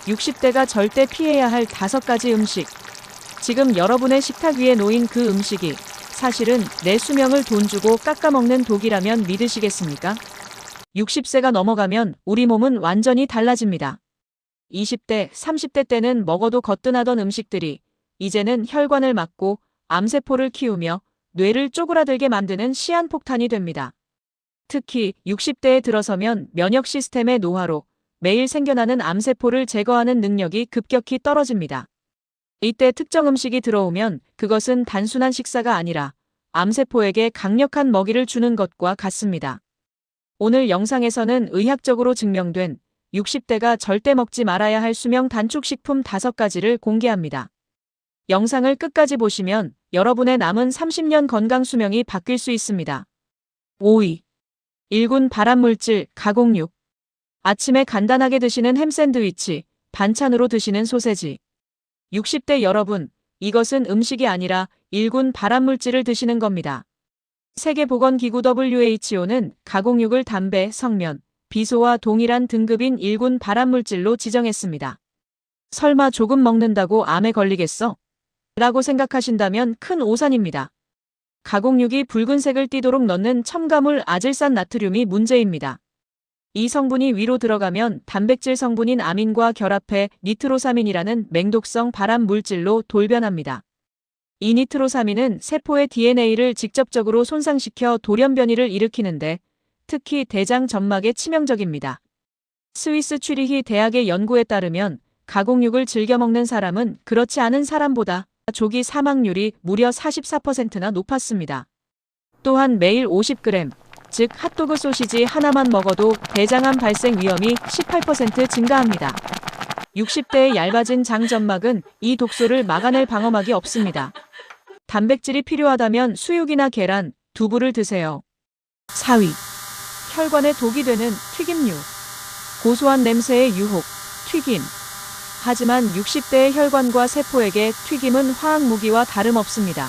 60대가 절대 피해야 할 5가지 음식. 지금 여러분의 식탁 위에 놓인 그 음식이 사실은 내 수명을 돈 주고 깎아먹는 독이라면 믿으시겠습니까? 60세가 넘어가면 우리 몸은 완전히 달라집니다. 20대, 30대 때는 먹어도 거뜬하던 음식들이 이제는 혈관을 막고 암세포를 키우며 뇌를 쪼그라들게 만드는 시한폭탄이 됩니다. 특히 60대에 들어서면 면역 시스템의 노화로 매일 생겨나는 암세포를 제거하는 능력이 급격히 떨어집니다. 이때 특정 음식이 들어오면 그것은 단순한 식사가 아니라 암세포에게 강력한 먹이를 주는 것과 같습니다. 오늘 영상에서는 의학적으로 증명된 60대가 절대 먹지 말아야 할 수명 단축식품 5가지를 공개합니다. 영상을 끝까지 보시면 여러분의 남은 30년 건강 수명이 바뀔 수 있습니다. 5위. 1군 발암물질, 가공육. 아침에 간단하게 드시는 햄 샌드위치, 반찬으로 드시는 소세지. 60대 여러분, 이것은 음식이 아니라 1군 발암물질을 드시는 겁니다. 세계보건기구 WHO는 가공육을 담배, 성면, 비소와 동일한 등급인 1군 발암물질로 지정했습니다. 설마 조금 먹는다고 암에 걸리겠어? 라고 생각하신다면 큰 오산입니다. 가공육이 붉은색을 띠도록 넣는 첨가물 아질산 나트륨이 문제입니다. 이 성분이 위로 들어가면 단백질 성분인 아민과 결합해 니트로사민이라는 맹독성 발암 물질로 돌변합니다. 이 니트로사민은 세포의 DNA를 직접적으로 손상시켜 돌연변이를 일으키는데 특히 대장 점막에 치명적입니다. 스위스 취리히 대학의 연구에 따르면 가공육을 즐겨 먹는 사람은 그렇지 않은 사람보다 조기 사망률이 무려 44%나 높았습니다. 또한 매일 50g, 즉 핫도그 소시지 하나만 먹어도 대장암 발생 위험이 18% 증가합니다. 60대의 얇아진 장점막은 이 독소를 막아낼 방어막이 없습니다. 단백질이 필요하다면 수육이나 계란, 두부를 드세요. 4위. 혈관에 독이 되는 튀김류. 고소한 냄새의 유혹, 튀김. 하지만 60대의 혈관과 세포에게 튀김은 화학무기와 다름없습니다.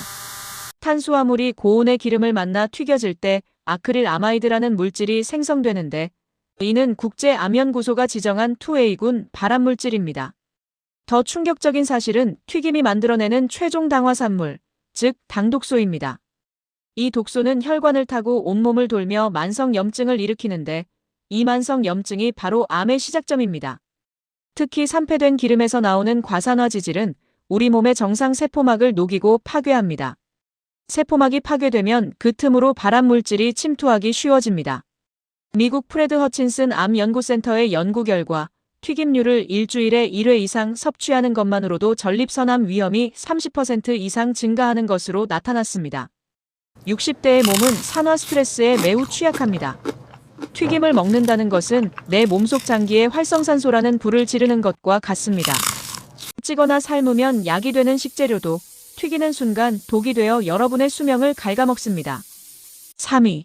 탄수화물이 고온의 기름을 만나 튀겨질 때 아크릴 아마이드라는 물질이 생성되는데 이는 국제암연구소가 지정한 2A군 발암물질입니다. 더 충격적인 사실은 튀김이 만들어내는 최종 당화산물, 즉 당독소입니다. 이 독소는 혈관을 타고 온몸을 돌며 만성염증을 일으키는데 이 만성염증이 바로 암의 시작점입니다. 특히 산패된 기름에서 나오는 과산화지질은 우리 몸의 정상 세포막을 녹이고 파괴합니다. 세포막이 파괴되면 그 틈으로 발암물질이 침투하기 쉬워집니다. 미국 프레드 허친슨 암연구센터의 연구 결과 튀김류를 일주일에 1회 이상 섭취하는 것만으로도 전립선암 위험이 30% 이상 증가하는 것으로 나타났습니다. 60대의 몸은 산화 스트레스에 매우 취약합니다. 튀김을 먹는다는 것은 내 몸속 장기에 활성산소라는 불을 지르는 것과 같습니다. 찌거나 삶으면 약이 되는 식재료도 튀기는 순간 독이 되어 여러분의 수명을 갉아먹습니다. 3위.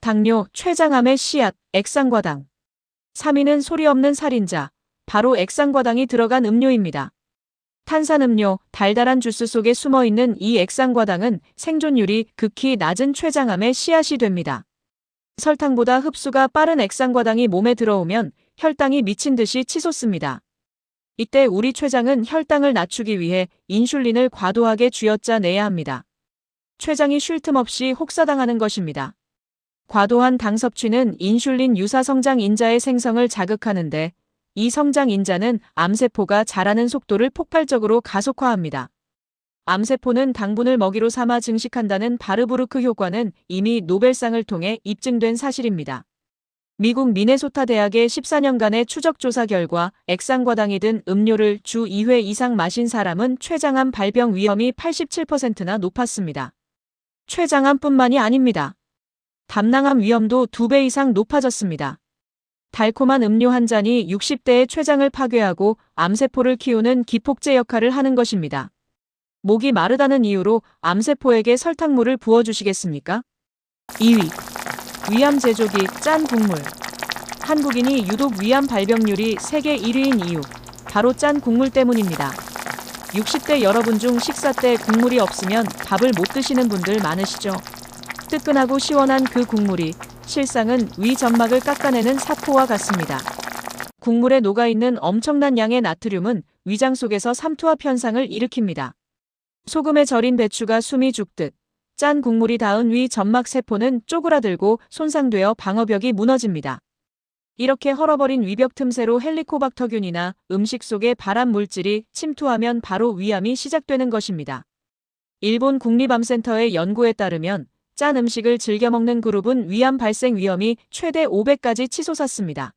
당뇨, 췌장암의 씨앗, 액상과당. 3위는 소리 없는 살인자, 바로 액상과당이 들어간 음료입니다. 탄산음료, 달달한 주스 속에 숨어있는 이 액상과당은 생존율이 극히 낮은 췌장암의 씨앗이 됩니다. 설탕보다 흡수가 빠른 액상과당이 몸에 들어오면 혈당이 미친 듯이 치솟습니다. 이때 우리 췌장은 혈당을 낮추기 위해 인슐린을 과도하게 쥐어짜내야 합니다. 췌장이 쉴 틈 없이 혹사당하는 것입니다. 과도한 당 섭취는 인슐린 유사 성장 인자의 생성을 자극하는데 이 성장 인자는 암세포가 자라는 속도를 폭발적으로 가속화합니다. 암세포는 당분을 먹이로 삼아 증식한다는 바르부르크 효과는 이미 노벨상을 통해 입증된 사실입니다. 미국 미네소타 대학의 14년간의 추적 조사 결과 액상과당이 든 음료를 주 2회 이상 마신 사람은 췌장암 발병 위험이 87%나 높았습니다. 췌장암뿐만이 아닙니다. 담낭암 위험도 2배 이상 높아졌습니다. 달콤한 음료 한 잔이 60대의 췌장을 파괴하고 암세포를 키우는 기폭제 역할을 하는 것입니다. 목이 마르다는 이유로 암세포에게 설탕물을 부어주시겠습니까? 2위. 위암 제조기 짠 국물. 한국인이 유독 위암 발병률이 세계 1위인 이유, 바로 짠 국물 때문입니다. 60대 여러분 중 식사 때 국물이 없으면 밥을 못 드시는 분들 많으시죠? 뜨끈하고 시원한 그 국물이 실상은 위 점막을 깎아내는 사포와 같습니다. 국물에 녹아있는 엄청난 양의 나트륨은 위장 속에서 삼투압 현상을 일으킵니다. 소금에 절인 배추가 숨이 죽듯 짠 국물이 닿은 위 점막 세포는 쪼그라들고 손상되어 방어벽이 무너집니다. 이렇게 헐어버린 위벽 틈새로 헬리코박터균이나 음식 속의 발암 물질이 침투하면 바로 위암이 시작되는 것입니다. 일본 국립암센터의 연구에 따르면 짠 음식을 즐겨 먹는 그룹은 위암 발생 위험이 최대 5배까지 치솟았습니다.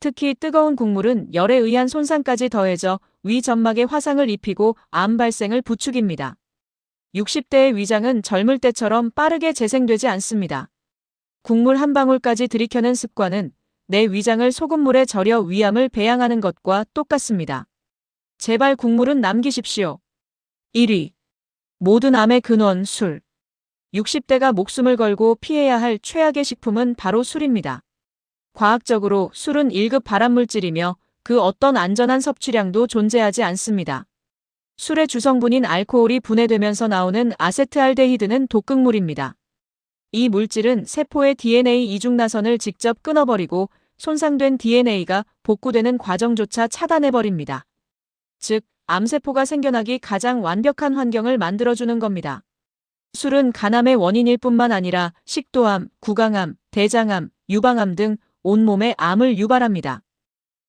특히 뜨거운 국물은 열에 의한 손상까지 더해져 위 점막에 화상을 입히고 암 발생을 부추깁니다. 60대의 위장은 젊을 때처럼 빠르게 재생되지 않습니다. 국물 한 방울까지 들이켜는 습관은 내 위장을 소금물에 절여 위암을 배양하는 것과 똑같습니다. 제발 국물은 남기십시오. 1위. 모든 암의 근원 술. 60대가 목숨을 걸고 피해야 할 최악의 식품은 바로 술입니다. 과학적으로 술은 1급 발암물질이며 그 어떤 안전한 섭취량도 존재하지 않습니다. 술의 주성분인 알코올이 분해되면서 나오는 아세트알데히드는 독극물입니다. 이 물질은 세포의 DNA 이중나선을 직접 끊어버리고 손상된 DNA가 복구되는 과정조차 차단해버립니다. 즉, 암세포가 생겨나기 가장 완벽한 환경을 만들어주는 겁니다. 술은 간암의 원인일 뿐만 아니라 식도암, 구강암, 대장암, 유방암 등 온몸의 암을 유발합니다.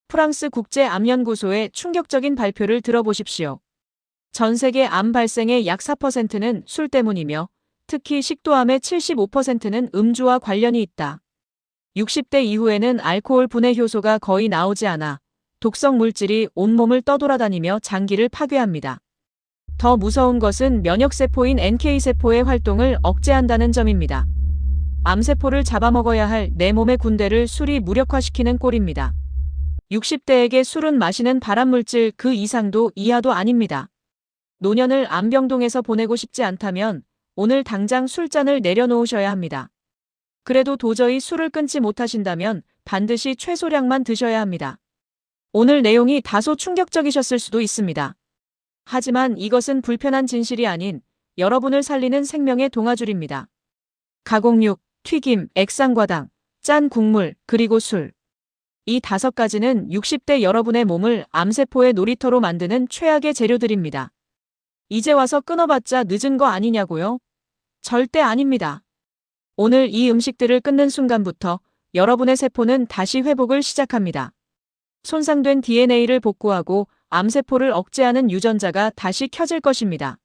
프랑스 국제암연구소의 충격적인 발표를 들어보십시오. 전 세계 암 발생의 약 4%는 술 때문이며 특히 식도암의 75%는 음주와 관련이 있다. 60대 이후에는 알코올 분해 효소가 거의 나오지 않아 독성 물질이 온몸을 떠돌아다니며 장기를 파괴합니다. 더 무서운 것은 면역세포인 NK세포의 활동을 억제한다는 점입니다. 암세포를 잡아먹어야 할 내 몸의 군대를 술이 무력화시키는 꼴입니다. 60대에게 술은 마시는 발암물질 그 이상도 이하도 아닙니다. 노년을 암병동에서 보내고 싶지 않다면 오늘 당장 술잔을 내려놓으셔야 합니다. 그래도 도저히 술을 끊지 못하신다면 반드시 최소량만 드셔야 합니다. 오늘 내용이 다소 충격적이셨을 수도 있습니다. 하지만 이것은 불편한 진실이 아닌 여러분을 살리는 생명의 동아줄입니다. 가공육, 튀김, 액상과당, 짠 국물, 그리고 술. 이 5가지는 60대 여러분의 몸을 암세포의 놀이터로 만드는 최악의 재료들입니다. 이제 와서 끊어봤자 늦은 거 아니냐고요? 절대 아닙니다. 오늘 이 음식들을 끊는 순간부터 여러분의 세포는 다시 회복을 시작합니다. 손상된 DNA를 복구하고 암세포를 억제하는 유전자가 다시 켜질 것입니다.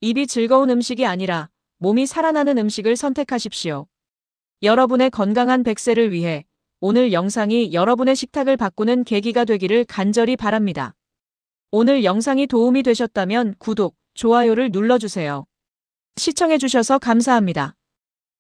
입이 즐거운 음식이 아니라 몸이 살아나는 음식을 선택하십시오. 여러분의 건강한 100세를 위해 오늘 영상이 여러분의 식탁을 바꾸는 계기가 되기를 간절히 바랍니다. 오늘 영상이 도움이 되셨다면 구독, 좋아요를 눌러주세요. 시청해주셔서 감사합니다.